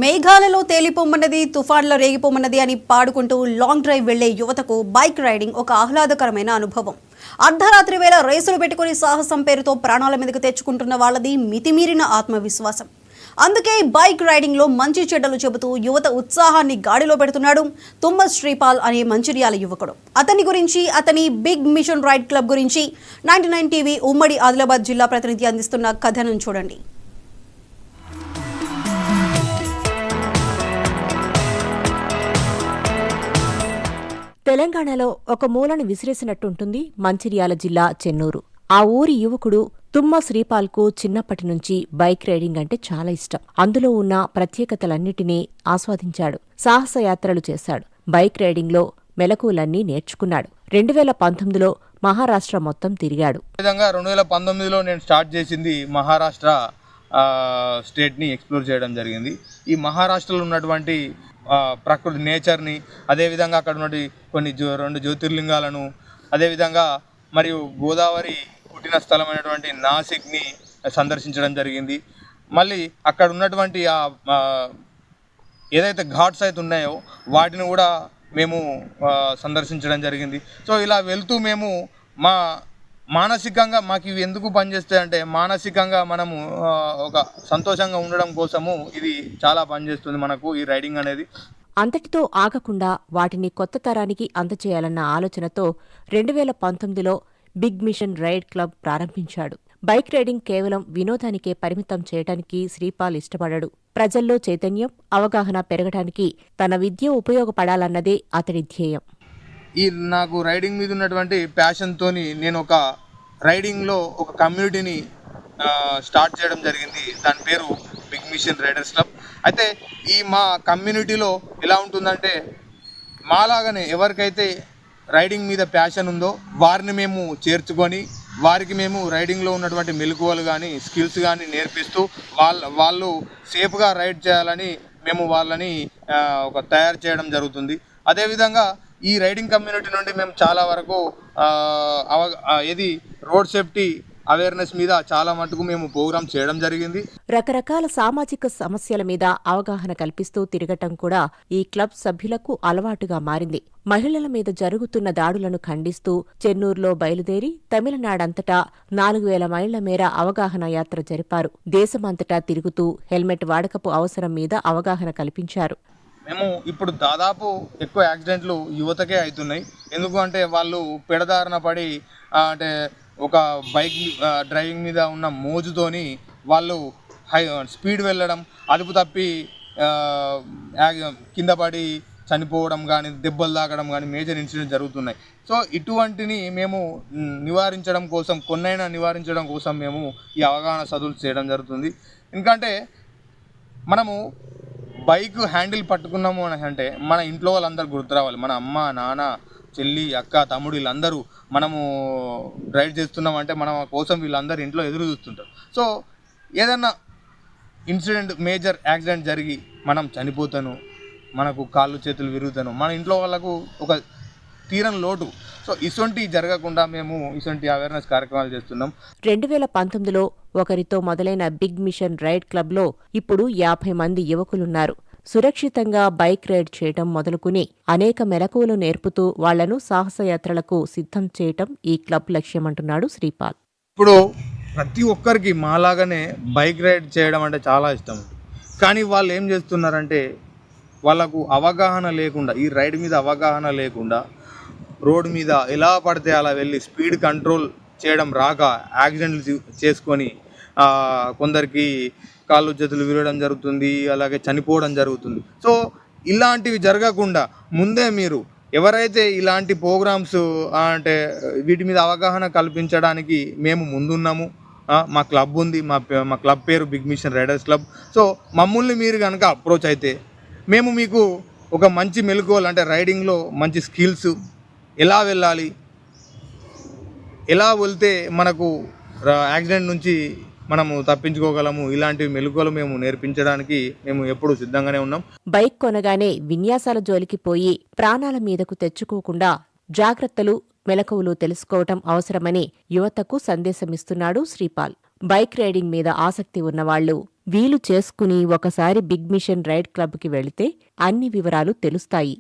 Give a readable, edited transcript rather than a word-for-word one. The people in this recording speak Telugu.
మేఘాలలో తేలిపోమన్నది తుఫాన్లో రేగిపోమన్నది అని పాడుకుంటూ లాంగ్ డ్రైవ్ వెళ్లే యువతకు బైక్ రైడింగ్ ఒక ఆహ్లాదకరమైన అనుభవం. అర్ధరాత్రి వేళ రేసులు పెట్టుకుని సాహసం పేరుతో ప్రాణాల మీదకు తెచ్చుకుంటున్న వాళ్ళది మితిమీరిన ఆత్మవిశ్వాసం. అందుకే బైక్ రైడింగ్ లో మంచి చెడ్డలు చెబుతూ యువత ఉత్సాహాన్ని గాడిలో పెడుతున్నాడు తుమ్మ శ్రీపాల్ అనే మంచిర్యాల యువకుడు. అతని గురించి, అతని బిగ్ మిషన్ రైడ్ క్లబ్ గురించి 99 టీవీ ఉమ్మడి ఆదిలాబాద్ జిల్లా ప్రతినిధి అందిస్తున్న కథనం చూడండి. తెలంగాణలో ఒక మూలను విసిరేసినట్టుంటుంది మంచిర్యాల జిల్లా చెన్నూరు. ఆ ఊరి యువకుడు తుమ్మ శ్రీపాల్కు చిన్నప్పటి నుంచి బైక్ రైడింగ్ అంటే చాలా ఇష్టం. అందులో ఉన్న ప్రత్యేకతలన్నిటినీ ఆస్వాదించాడు. సాహసయాత్రలు చేశాడు. బైక్ రైడింగ్లో మెలకువలన్నీ నేర్చుకున్నాడు. 2019లో మహారాష్ట్ర మొత్తం తిరిగాడు. 2019లో నేను స్టార్ట్ చేసింది మహారాష్ట్ర స్టేట్ని ఎక్స్ప్లోర్ చేయడం జరిగింది. ఈ మహారాష్ట్రలో ఉన్నటువంటి ప్రకృతి నేచర్ని, అదేవిధంగా అక్కడ ఉన్నటువంటి కొన్ని 2 జ్యోతిర్లింగాలను, అదేవిధంగా మరియు గోదావరి పుట్టిన స్థలమైనటువంటి నాసిక్ని సందర్శించడం జరిగింది. మళ్ళీ అక్కడ ఉన్నటువంటి ఏదైతే ఘాట్స్ అయితే ఉన్నాయో వాటిని కూడా మేము సందర్శించడం జరిగింది. సో ఇలా వెళ్తూ మేము మానసికంగా మాకు ఇవి ఎందుకు పనిచేస్తాయంటే, మానసికంగా మనము ఒక సంతోషంగా ఉండడం కోసము ఇది చాలా పనిచేస్తుంది మనకు ఈ రైడింగ్ అనేది. అంతటితో ఆగకుండా వాటిని కొత్త తరానికి అందచేయాలన్న ఆలోచనతో 2019లో బిగ్ మిషన్ రైడ్ క్లబ్ ప్రారంభించాడు. బైక్ రైడింగ్ కేవలం వినోదానికే పరిమితం చేయడానికి శ్రీపాల్ ఇష్టపడడు. ప్రజల్లో చైతన్యం, అవగాహన పెరగడానికి తన విద్య ఉపయోగపడాలన్నదే అతడి ధ్యేయం. నాకు రైడింగ్ మీద ఉన్నటువంటి ప్యాషన్తో నేను ఒక రైడింగ్లో ఒక కమ్యూనిటీని స్టార్ట్ చేయడం జరిగింది. దాని పేరు బిగ్ మిషన్ రైడర్స్ క్లబ్. అయితే మా కమ్యూనిటీలో ఎలా ఉంటుందంటే, మాలాగానే ఎవరికైతే రైడింగ్ మీద ప్యాషన్ ఉందో వారిని మేము చేర్చుకొని వారికి మేము రైడింగ్లో ఉన్నటువంటి మెలకువలు కానీ స్కిల్స్ కానీ నేర్పిస్తూ వాళ్ళు సేఫ్గా రైడ్ చేయాలని మేము వాళ్ళని ఒక తయారు చేయడం జరుగుతుంది. అదేవిధంగా ఈ రైడింగ్ కమ్యూనిటీ నుండి మేము చాలా వరకు రోడ్ సేఫ్టీ అవేర్నెస్ మీద చాలా మటుకు మేము ప్రోగ్రామ్ చేయడం జరిగింది. రకరకాల సామాజిక సమస్యల మీద అవగాహన కల్పిస్తూ తిరగటం కూడా ఈ క్లబ్ సభ్యులకు అలవాటుగా మారింది. మహిళల మీద జరుగుతున్న దాడులను ఖండిస్తూ చెన్నూరులో బయలుదేరి తమిళనాడంతటా 4000 మైళ్ల మేర అవగాహన యాత్ర జరిపారు. దేశమంతటా తిరుగుతూ హెల్మెట్ వాడకపు అవసరం మీద అవగాహన కల్పించారు. మేము ఇప్పుడు దాదాపు ఎక్కువ యాక్సిడెంట్లు యువతకే అవుతున్నాయి. ఎందుకు అంటే వాళ్ళు పెడదారిన పడి అంటే ఒక బైక్ డ్రైవింగ్ మీద ఉన్న మోజుతోని వాళ్ళు స్పీడ్ వెళ్ళడం, అదుపు తప్పి కింద పడి చనిపోవడం కానీ, దెబ్బలు తాకడం కానీ మేజర్ ఇన్సిడెంట్ జరుగుతున్నాయి. సో ఇటువంటిని మేము కొన్నైనా నివారించడం కోసం మేము ఈ అవగాహన చదువులు చేయడం జరుగుతుంది. ఎందుకంటే మనము బైక్ హ్యాండిల్ పట్టుకున్నాము అని అంటే మన ఇంట్లో వాళ్ళందరూ గుర్తు రావాలి. మన అమ్మ, నాన్న, చెల్లి, అక్క, తమ్ముడు వీళ్ళందరూ మనము డ్రైవ్ చేస్తున్నామంటే మన కోసం వీళ్ళందరూ ఇంట్లో ఎదురు చూస్తుంటారు. సో ఏదన్నా ఇన్సిడెంట్, మేజర్ యాక్సిడెంట్ జరిగి మనం చనిపోతాను, మనకు కాళ్ళు చేతులు విరుగుతాను, మన ఇంట్లో వాళ్ళకు ఒక తీరని లోటు. సో ఇటువంటి జరగకుండా మేము ఇటువంటి అవేర్నెస్ కార్యక్రమాలు చేస్తున్నాం. 2019లో ఒకరితో మొదలైన బిగ్ మిషన్ రైడ్ క్లబ్లో ఇప్పుడు 50 మంది యువకులున్నారు. సురక్షితంగా బైక్ రైడ్ చేయటం మొదలుకుని అనేక మెలకువలు నేర్పుతూ వాళ్లను సాహసయాత్రలకు సిద్ధం చేయటం ఈ క్లబ్ లక్ష్యమంటున్నాడు శ్రీపాల్. ఇప్పుడు ప్రతి ఒక్కరికి మాలాగానే బైక్ రైడ్ చేయడం అంటే చాలా ఇష్టం. కానీ వాళ్ళు ఏం చేస్తున్నారంటే, వాళ్ళకు అవగాహన లేకుండా, ఈ రైడ్ మీద అవగాహన లేకుండా రోడ్డు మీద ఎలా పడితే అలా వెళ్ళి స్పీడ్ కంట్రోల్ చేయడం రాక యాక్సిడెంట్లు చేసుకొని కొందరికి కాళ్ళు చేతులు విరగడం జరుగుతుంది, అలాగే చనిపోవడం జరుగుతుంది. సో ఇలాంటివి జరగకుండా ముందే మీరు ఎవరైతే ఇలాంటి ప్రోగ్రామ్స్ అంటే వీటి మీద అవగాహన కల్పించడానికి మేము ముందున్నాము. మా క్లబ్ ఉంది. మా క్లబ్ పేరు big mission riders club. So మమ్మల్ని మీరు కనుక అప్రోచ్ అయితే మేము మీకు ఒక మంచి మెలకువలు, అంటే రైడింగ్లో మంచి స్కిల్స్, ఎలా వెళ్ళాలి, ఎలా వెళ్తే మనకు యాక్సిడెంట్ నుంచి మనము తప్పించుకోగలము, ఇలాంటి మెలకువలు మేము నేర్పించడానికి మేము ఎప్పుడూ సిద్ధంగానే ఉన్నాం. బైక్ కొనగానే విన్యాసాల జోలికి పోయి ప్రాణాల మీదకు తెచ్చుకోకుండా జాగ్రత్తలు, మెలకువలు తెలుసుకోవటం అవసరమని యువతకు సందేశమిస్తున్నాడు శ్రీపాల్. బైక్ రైడింగ్ మీద ఆసక్తి ఉన్నవాళ్లు వీలు చేసుకుని ఒకసారి బిగ్ మిషన్ రైడ్ క్లబ్కి వెళితే అన్ని వివరాలు తెలుస్తాయి.